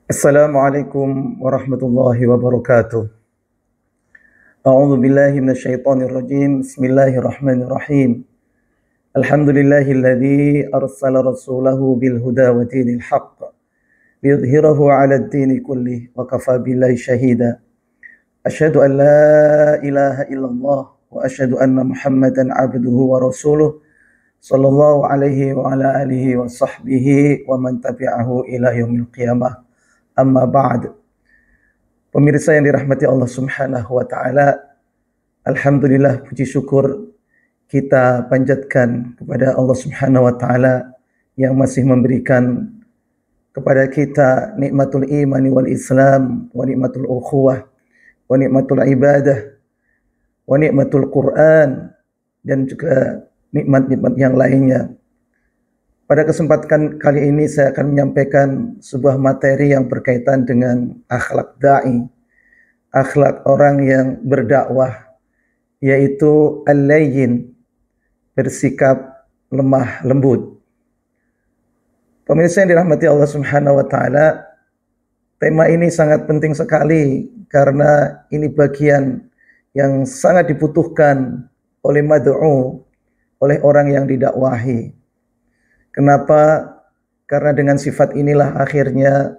Assalamualaikum warahmatullahi wabarakatuh. A'udzu billahi minasyaitonir rajim. Bismillahirrahmanirrahim. Alhamdulillahilladzi arsala rasulahu bil huda wa dinil haqq liyudhhirahu 'alad dini kullih wa kafa billahi shahida. Asyhadu an la ilaha illallah wa asyhadu anna Muhammadan 'abduhu wa rasuluh sallallahu alaihi wa ala alihi wa sahbihi wa man tabi'ahu ila yaumil qiyamah. Amma ba'd. Pemirsa yang dirahmati Allah Subhanahu wa taala, alhamdulillah puji syukur kita panjatkan kepada Allah Subhanahu wa taala yang masih memberikan kepada kita nikmatul imani wal Islam, wa nikmatul ukhuwah, wa nikmatul ibadah, wa nikmatul Quran, dan juga nikmat-nikmat yang lainnya. Pada kesempatan kali ini saya akan menyampaikan sebuah materi yang berkaitan dengan akhlak da'i, akhlak orang yang berdakwah, yaitu al-layyin, bersikap lemah lembut. Pemirsa yang dirahmati Allah Subhanahu wa taala, tema ini sangat penting sekali karena ini bagian yang sangat dibutuhkan oleh mad'u, oleh orang yang didakwahi. Kenapa? Karena dengan sifat inilah akhirnya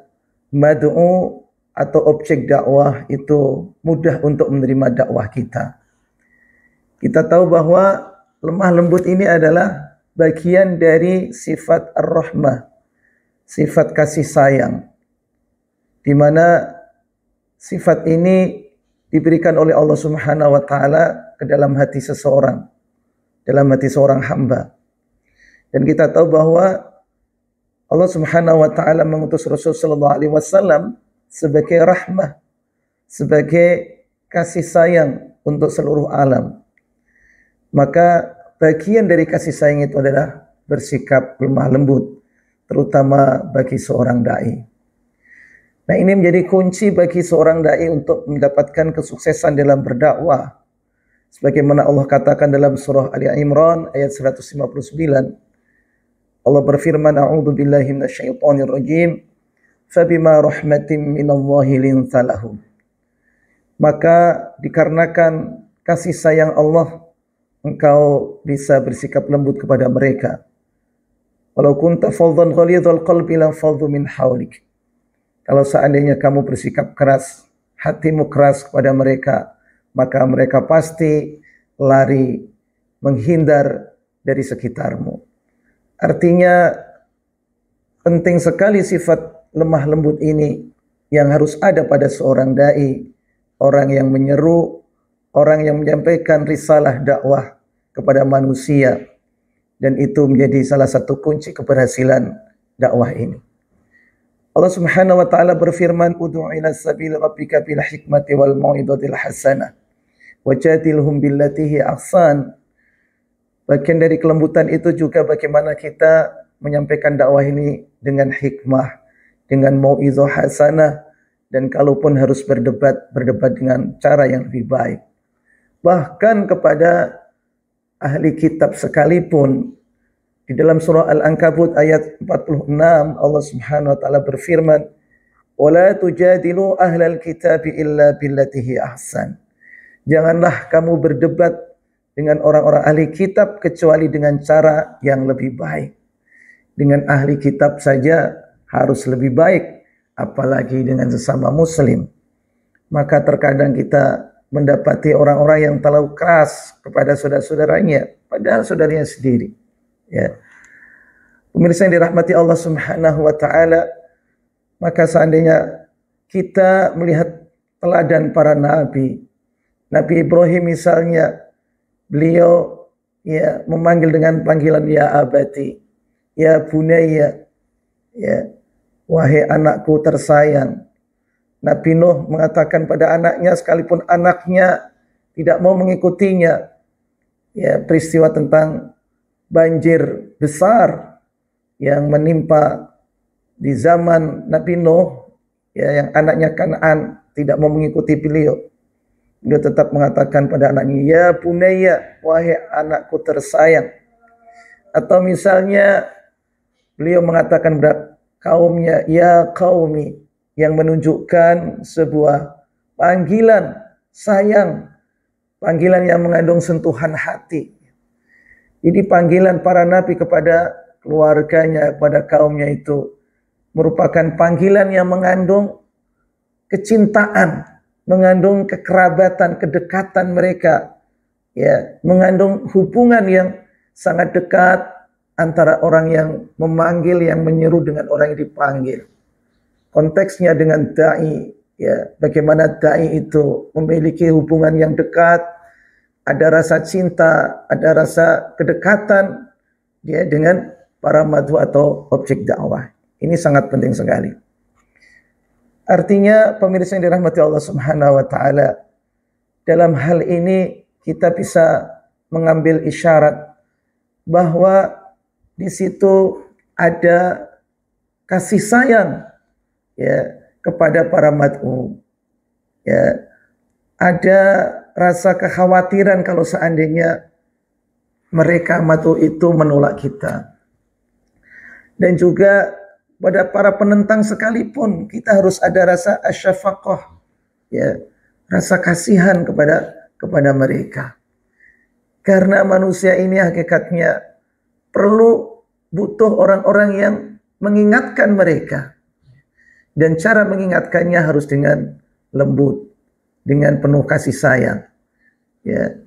mad'u atau objek dakwah itu mudah untuk menerima dakwah kita. Kita tahu bahwa lemah lembut ini adalah bagian dari sifat ar-rahmah, sifat kasih sayang, di mana sifat ini diberikan oleh Allah Subhanahu wa taala ke dalam hati seseorang, dalam hati seorang hamba. Dan kita tahu bahwa Allah Subhanahu wa taala mengutus Rasul sallallahu alaihi wasallam sebagai rahmah, sebagai kasih sayang untuk seluruh alam. Maka bagian dari kasih sayang itu adalah bersikap lemah lembut, terutama bagi seorang dai. Nah, ini menjadi kunci bagi seorang dai untuk mendapatkan kesuksesan dalam berdakwah. Sebagaimana Allah katakan dalam surah Ali Imran ayat 159. Allah berfirman, a'udzu billahi minasyaitonir rajim, fabima rahmatin minallahi linta lahum. Maka dikarenakan kasih sayang Allah, engkau bisa bersikap lembut kepada mereka. Walau kunta faddan ghalidhal qalbi lam faddu min hawlik. Kalau seandainya kamu bersikap keras, hatimu keras kepada mereka, maka mereka pasti lari menghindar dari sekitarmu. Artinya penting sekali sifat lemah lembut ini yang harus ada pada seorang dai, orang yang menyeru, orang yang menyampaikan risalah dakwah kepada manusia, dan itu menjadi salah satu kunci keberhasilan dakwah ini. Allah Subhanahu wa taala berfirman, ud'u ila sabil rabbika bil hikmati wal mau'izatil hasanah wajadilhum billati hi ahsan. Bagian dari kelembutan itu juga bagaimana kita menyampaikan dakwah ini dengan hikmah, dengan mau'izah hasanah, dan kalaupun harus berdebat dengan cara yang lebih baik. Bahkan kepada ahli kitab sekalipun, di dalam surah Al-Ankabut ayat 46 Allah Subhanahu wa taala berfirman, "Wala tujadilu ahlal kitab illa billati hi ahsan." Janganlah kamu berdebat dengan orang-orang ahli kitab kecuali dengan cara yang lebih baik. Dengan ahli kitab saja harus lebih baik, apalagi dengan sesama muslim. Maka terkadang kita mendapati orang-orang yang terlalu keras kepada saudara-saudaranya, padahal saudaranya sendiri. Ya. Pemirsa yang dirahmati Allah Subhanahu wa taala, maka seandainya kita melihat teladan para nabi, Nabi Ibrahim misalnya, beliau ya memanggil dengan panggilan ya abati, ya bunayya, ya wahai anakku tersayang. Nabi Nuh mengatakan pada anaknya sekalipun anaknya tidak mau mengikutinya. Ya, peristiwa tentang banjir besar yang menimpa di zaman Nabi Nuh, ya, yang anaknya Kan'an tidak mau mengikuti beliau. Dia tetap mengatakan pada anaknya, ya bunayya, wahai anakku tersayang. Atau misalnya beliau mengatakan kepada kaumnya, ya qaumi, yang menunjukkan sebuah panggilan sayang, panggilan yang mengandung sentuhan hati. Jadi panggilan para nabi kepada keluarganya, kepada kaumnya itu merupakan panggilan yang mengandung kecintaan, mengandung kekerabatan, kedekatan mereka, ya, mengandung hubungan yang sangat dekat antara orang yang memanggil, yang menyeru dengan orang yang dipanggil. Konteksnya dengan dai, ya, bagaimana dai itu memiliki hubungan yang dekat, ada rasa cinta, ada rasa kedekatan ya dengan para mad'u atau objek dakwah. Ini sangat penting sekali. Artinya pemirsa yang dirahmati Allah Subhanahu wa taala, dalam hal ini kita bisa mengambil isyarat bahwa di situ ada kasih sayang ya kepada para mad'u. Ya, ada rasa kekhawatiran kalau seandainya mereka mad'u itu menolak kita. Dan juga pada para penentang sekalipun kita harus ada rasa asyafaqah, ya, rasa kasihan kepada mereka. Karena manusia ini hakikatnya butuh orang-orang yang mengingatkan mereka. Dan cara mengingatkannya harus dengan lembut, dengan penuh kasih sayang. Ya,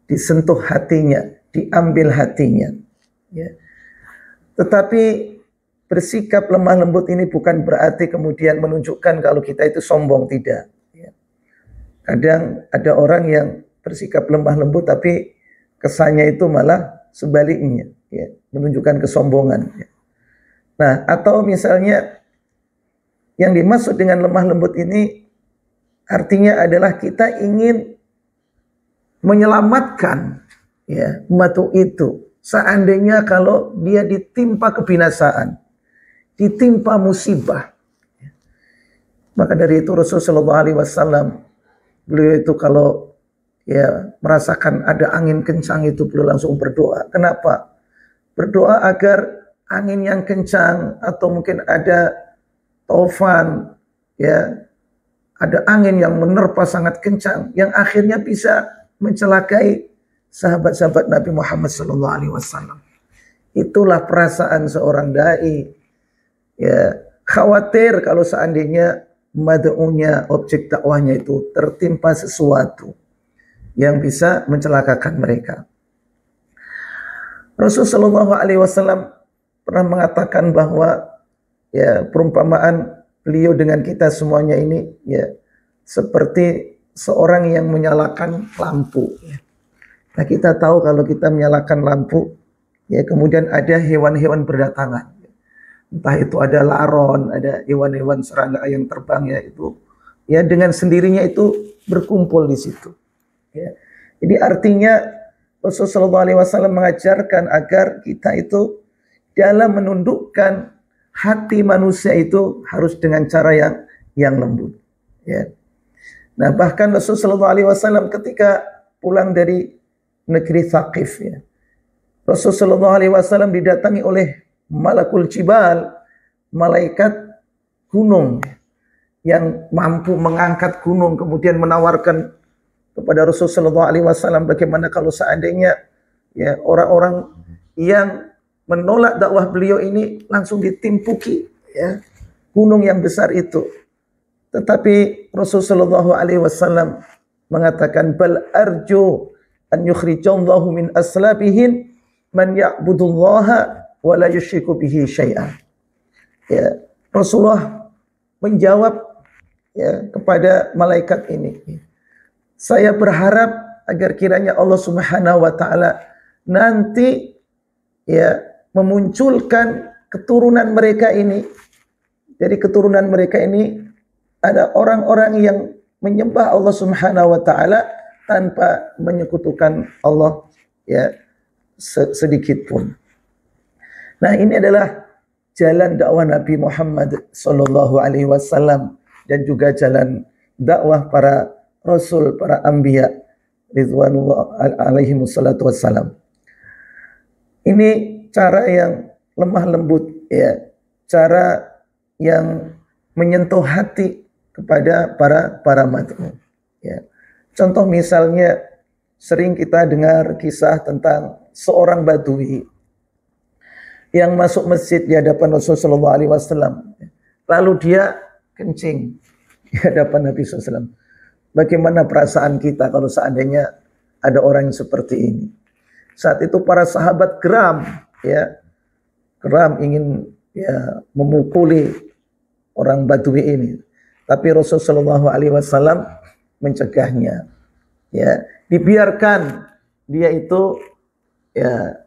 disentuh hatinya, diambil hatinya. Ya. Tetapi bersikap lemah lembut ini bukan berarti kemudian menunjukkan kalau kita itu sombong, tidak. Ya. Kadang ada orang yang bersikap lemah lembut tapi kesannya itu malah sebaliknya, ya, menunjukkan kesombongan. Ya. Nah, atau misalnya yang dimaksud dengan lemah lembut ini artinya adalah kita ingin menyelamatkan ya mad'u itu seandainya kalau dia ditimpa kebinasaan, ditimpa musibah. Maka dari itu Rasulullah SAW, beliau itu kalau ya merasakan ada angin kencang itu beliau langsung berdoa. Kenapa? Berdoa agar angin yang kencang atau mungkin ada taufan, ya, ada angin yang menerpa sangat kencang yang akhirnya bisa mencelakai sahabat-sahabat Nabi Muhammad SAW. Itulah perasaan seorang dai. Ya, khawatir kalau seandainya mad'unya, objek dakwahnya itu tertimpa sesuatu yang bisa mencelakakan mereka. Rasulullah SAW pernah mengatakan bahwa ya perumpamaan beliau dengan kita semuanya ini ya seperti seorang yang menyalakan lampu. Nah, kita tahu kalau kita menyalakan lampu ya kemudian ada hewan-hewan berdatangan. Entah itu ada laron, ada hewan-hewan serangga yang terbang ya itu ya dengan sendirinya itu berkumpul di situ. Ya. Jadi artinya Rasulullah SAW mengajarkan agar kita itu dalam menundukkan hati manusia itu harus dengan cara yang lembut. Ya. Nah, bahkan Rasulullah SAW ketika pulang dari negeri Thaqif, ya, Rasulullah SAW didatangi oleh Malakul Jibal, malaikat gunung yang mampu mengangkat gunung, kemudian menawarkan kepada Rasulullah SAW bagaimana kalau seandainya ya orang-orang yang menolak dakwah beliau ini langsung ditimpuki ya gunung yang besar itu. Tetapi Rasulullah SAW mengatakan bal arju an yukhrijallahu min aslabihin man ya'budullaha wa la yusyriku bihi syai'an. Ya, Rasulullah menjawab ya kepada malaikat ini. Saya berharap agar kiranya Allah Subhanahu wa taala nanti ya memunculkan keturunan mereka ini. Dari keturunan mereka ini ada orang-orang yang menyembah Allah Subhanahu wa taala tanpa menyekutukan Allah ya sedikit pun. Nah, ini adalah jalan dakwah Nabi Muhammad sallallahu alaihi wasallam dan juga jalan dakwah para rasul, para anbiya ridwanullah alaihi wassalatu wassalam. Ini cara yang lemah lembut ya, cara yang menyentuh hati kepada para mad'u. Ya. Contoh misalnya sering kita dengar kisah tentang seorang badui yang masuk masjid di hadapan Rasulullah SAW. Lalu dia kencing di hadapan Nabi SAW. Bagaimana perasaan kita kalau seandainya ada orang yang seperti ini? Saat itu para sahabat geram, ya, geram ingin ya memukuli orang badui ini. Tapi Rasulullah SAW mencegahnya. Ya, dibiarkan dia itu ya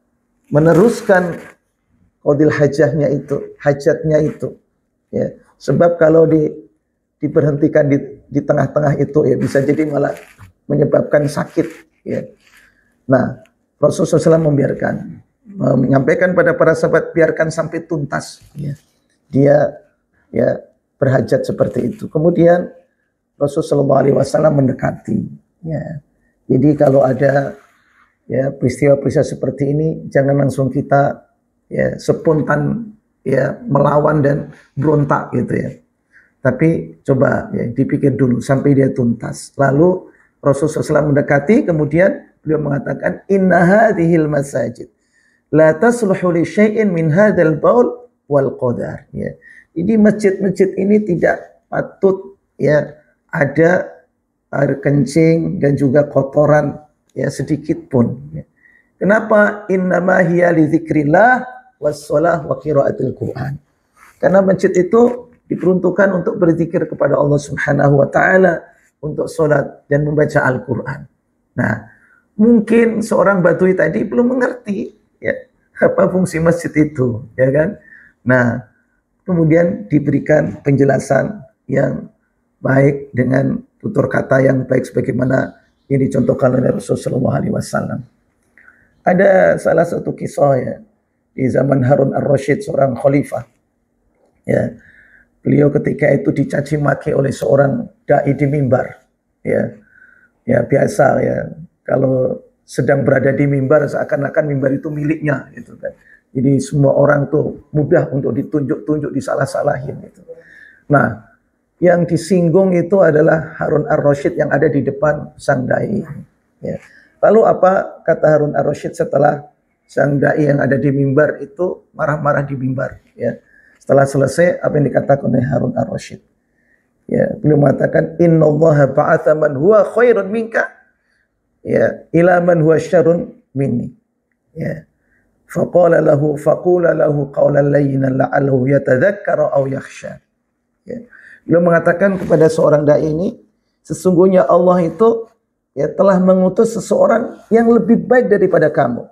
meneruskan qadil hajatnya itu. Ya, sebab kalau diberhentikan di tengah-tengah itu ya bisa jadi malah menyebabkan sakit. Ya. Nah, Rasulullah SAW menyampaikan pada para sahabat biarkan sampai tuntas. Ya. Dia ya berhajat seperti itu. Kemudian Rasulullah SAW mendekati. Ya. Jadi kalau ada ya peristiwa-peristiwa seperti ini jangan langsung kita ya spontan ya melawan dan berontak gitu ya. Tapi coba ya dipikir dulu sampai dia tuntas. Lalu Rasulullah SAW mendekati, kemudian beliau mengatakan inna hadhil masajid la tasluhu li syai'in min hadzal baul wal qadar. Ya. Jadi masjid-masjid ini tidak patut ya ada air kencing dan juga kotoran ya sedikit pun. Ya. Kenapa? Innama hiya li dzikrillah was-shalah wa qiraatil Qur'an. Karena masjid itu diperuntukkan untuk berzikir kepada Allah Subhanahu wa taala, untuk sholat dan membaca Al-Qur'an. Nah, mungkin seorang badui tadi belum mengerti ya apa fungsi masjid itu, ya kan? Nah, kemudian diberikan penjelasan yang baik dengan tutur kata yang baik sebagaimana yang dicontohkan oleh Rasulullah SAW. Ada salah satu kisah ya di zaman Harun ar-Rasyid, seorang khalifah. Ya, beliau ketika itu dicaci maki oleh seorang dai di mimbar. Ya, ya biasa ya. Kalau sedang berada di mimbar seakan-akan mimbar itu miliknya, gitu kan. Jadi semua orang tuh mudah untuk ditunjuk-tunjuk, disalah-salahin. Gitu. Nah, yang disinggung itu adalah Harun ar-Rasyid yang ada di depan sang dai. Ya. Lalu apa kata Harun ar-Rasyid setelah sang dai yang ada di mimbar itu marah-marah di mimbar? Ya. Setelah selesai apa yang dikatakan oleh Harun ar-Rasyid? Ya, beliau mengatakan innallaha ba'atha man huwa khairun minka ya ila man huwa syarrun minni. Ya. Faqula lahu qawlan layyinan la'allahu yatadzakkara aw yakhsha. Ya. Beliau mengatakan kepada seorang dai ini, sesungguhnya Allah itu ya telah mengutus seseorang yang lebih baik daripada kamu.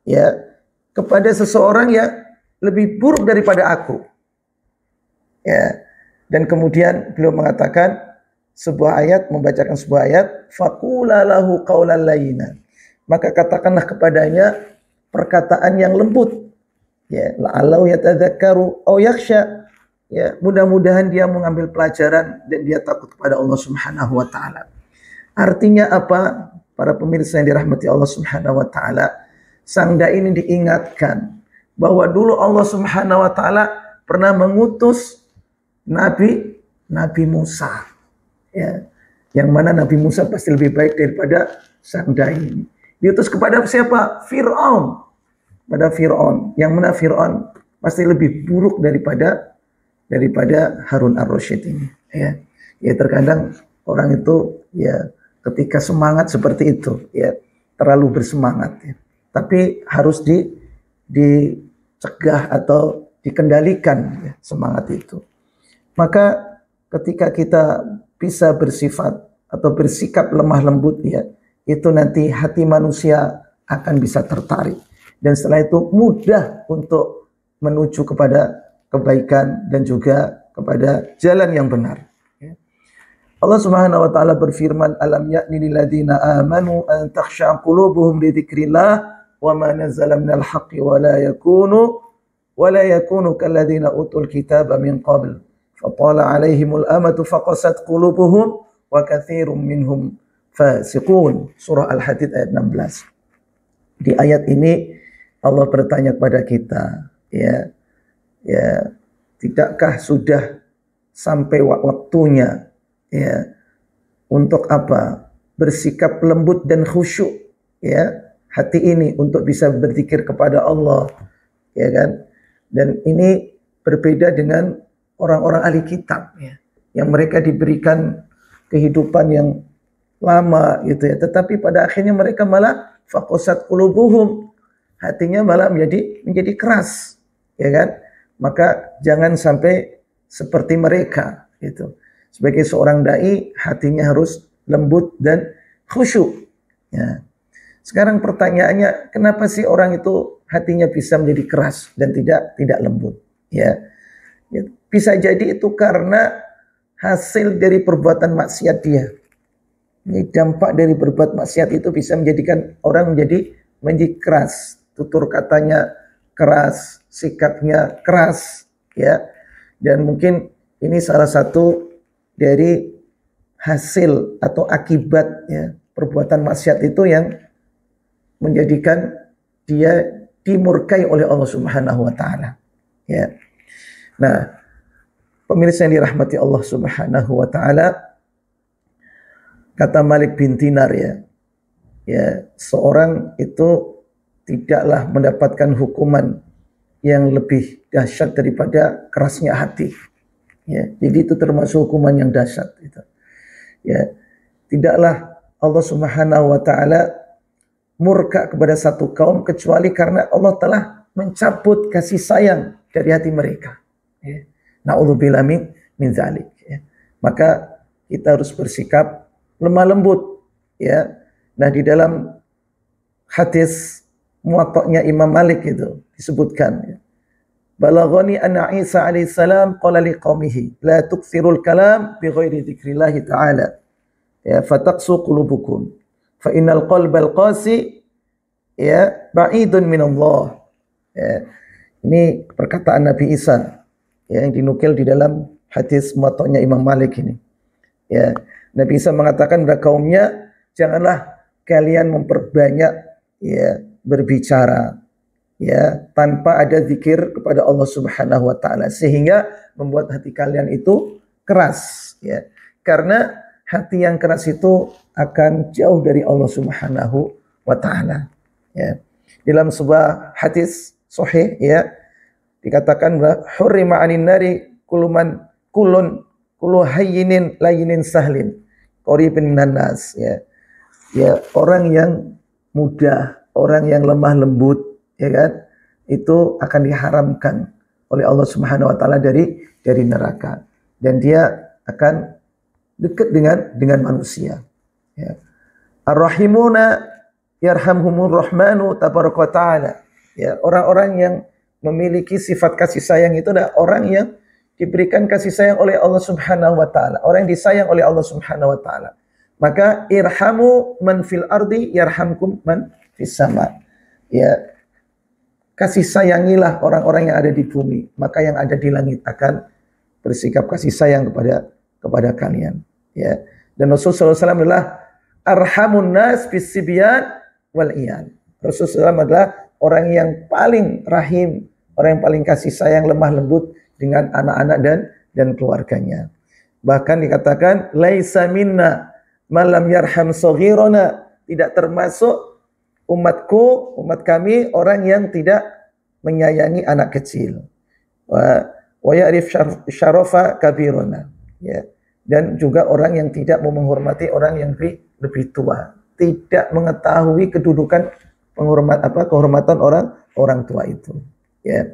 Ya, kepada seseorang yang lebih buruk daripada aku. Ya. Dan kemudian beliau mengatakan sebuah ayat, membacakan sebuah ayat, faqula lahu qawlan layyinan. Maka katakanlah kepadanya perkataan yang lembut. Ya, la'allahu yatadzakkaru aw yakhsha. Ya, mudah-mudahan dia mengambil pelajaran dan dia takut kepada Allah Subhanahu wa taala. Artinya apa? Para pemirsa yang dirahmati Allah Subhanahu wa taala, sang dai ini diingatkan bahwa dulu Allah Subhanahu wa taala pernah mengutus Nabi Musa. Ya. Yang mana Nabi Musa pasti lebih baik daripada sang dai ini. Diutus kepada siapa? Fir'aun. Pada Fir'aun. Yang mana Fir'aun pasti lebih buruk daripada Harun ar-Rasyid ini. Ya. Ya terkadang orang itu ya ketika semangat seperti itu ya terlalu bersemangat ya. Tapi harus dicegah atau dikendalikan ya, semangat itu. Maka ketika kita bisa bersifat atau bersikap lemah lembut ya, itu nanti hati manusia akan bisa tertarik. Dan setelah itu mudah untuk menuju kepada kebaikan dan juga kepada jalan yang benar. Allah Subhanahu wa taala berfirman, "Alam ya'ni lil ladzina amanu an takhsha'a qulubuhum li dzikrillah wa ma nazzala minal haqqi wa la yakunu kal ladzina utul kitaba min qabl fatala 'alaihimul amatu faqasat qulubuhum wa katsirum minhum fasiqun." Surah Al-Hadid ayat 16. Di ayat ini Allah bertanya kepada kita, ya, tidakkah sudah sampai waktunya, ya, untuk apa? Bersikap lembut dan khusyuk, ya, hati ini untuk bisa berzikir kepada Allah, ya kan? Dan ini berbeda dengan orang-orang ahli kitab, ya, yang mereka diberikan kehidupan yang lama gitu ya, tetapi pada akhirnya mereka malah faqasat qulubuhum, hatinya malah menjadi keras, ya kan? Maka jangan sampai seperti mereka gitu. Sebagai seorang dai, hatinya harus lembut dan khusyuk, ya. Sekarang pertanyaannya, kenapa sih orang itu hatinya bisa menjadi keras dan tidak lembut, ya? Bisa jadi itu karena hasil dari perbuatan maksiat dia. Ini dampak dari berbuat maksiat itu bisa menjadikan orang menjadi keras, tutur katanya keras, sikapnya keras, ya. Dan mungkin ini salah satu dari hasil atau akibat, ya, perbuatan maksiat itu yang menjadikan dia dimurkai oleh Allah Subhanahu wa taala, ya. Nah, pemirsa yang dirahmati Allah Subhanahu wa taala, kata Malik bin Dinar, ya, seorang itu tidaklah mendapatkan hukuman yang lebih dahsyat daripada kerasnya hati, ya. Jadi itu termasuk hukuman yang dahsyat itu, ya. Tidaklah Allah Subhanahu wa taala murka kepada satu kaum kecuali karena Allah telah mencabut kasih sayang dari hati mereka, ya. Na'udzubillah min zalik, ya. Maka kita harus bersikap lemah lembut, ya. Nah, di dalam hadis muwatta'nya Imam Malik itu disebutkan, ya, balaghani anna Isa alaihissalam qala liqaumihi la tukthirul kalam bi ghairi dzikrillah ta'ala, ya, fataqsu qulubukum fa innal qalbal qasi, ya, ba'idun min Allah, ya. Ini perkataan Nabi Isa, ya, yang dinukil di dalam hadis muwatta'nya Imam Malik ini, ya. Nabi Isa mengatakan kepada kaumnya, janganlah kalian memperbanyak, ya, berbicara, ya, tanpa ada zikir kepada Allah Subhanahu wa taala, sehingga membuat hati kalian itu keras, ya. Karena hati yang keras itu akan jauh dari Allah Subhanahu wa taala, ya. Dalam sebuah hadis sahih, ya, dikatakan bahwa hurrima 'anin nari kullu hayyinin layyinin sahlin qaribin minan nas, ya. Ya, orang yang mudah, orang yang lemah lembut, ya kan, itu akan diharamkan oleh Allah Subhanahu wa taala dari neraka, dan dia akan dekat dengan manusia, ya. Ar-rahimuna yarhamhumur rahmanu tabaraka wa taala, ya. Orang-orang yang memiliki sifat kasih sayang itu adalah orang yang diberikan kasih sayang oleh Allah Subhanahu wa taala, orang yang disayang oleh Allah Subhanahu wa taala. Maka irhamu man fil ardi yarhamkum man fis sama, ya. Kasih sayangilah orang-orang yang ada di bumi, maka yang ada di langit akan bersikap kasih sayang kepada kalian, ya. Dan Rasulullah SAW adalah arhamun nas bis sibyan wal iyan. Rasulullah SAW adalah orang yang paling rahim, orang yang paling kasih sayang, lemah lembut dengan anak-anak dan keluarganya. Bahkan dikatakan laisa minna malam yarham saghirana, tidak termasuk umat kami orang yang tidak menyayangi anak kecil. Wa ya'rif syarafa kabiruna, ya. Dan juga orang yang tidak mau menghormati orang yang lebih tua, tidak mengetahui kedudukan kehormatan orang tua itu, ya.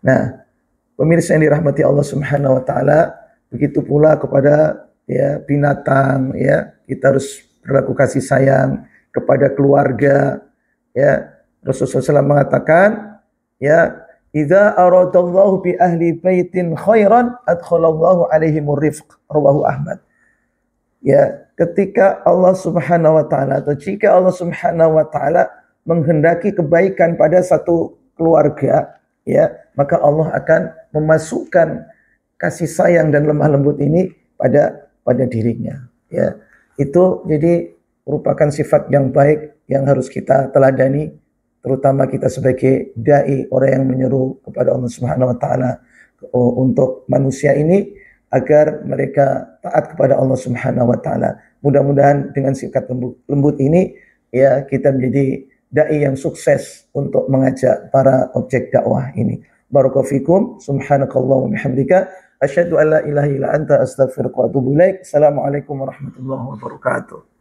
Nah, pemirsa yang dirahmati Allah Subhanahu wa taala, begitu pula kepada, ya, binatang, ya. Kita harus berlaku kasih sayang kepada keluarga, ya. Rasulullah SAW mengatakan, ya, idza aradallahu bi ahli baitin khairan adkhalallahu alaihimur rifq, rawahu Ahmad. Ya, ketika Allah Subhanahu wa taala, atau jika Allah Subhanahu wa taala menghendaki kebaikan pada satu keluarga, ya, maka Allah akan memasukkan kasih sayang dan lemah lembut ini pada dirinya, ya. Itu jadi merupakan sifat yang baik yang harus kita teladani, terutama kita sebagai dai, orang yang menyeru kepada Allah Subhanahu wa taala untuk manusia ini agar mereka taat kepada Allah Subhanahu wa taala. Mudah-mudahan dengan sikap lembut ini ya kita menjadi dai yang sukses untuk mengajak para objek dakwah ini. Barakallahu fikum, subhanakallah wa bihamdika, asyhadu an la ilaha illa anta astaghfiruka wa atubu ilaik. Assalamualaikum warahmatullahi wabarakatuh.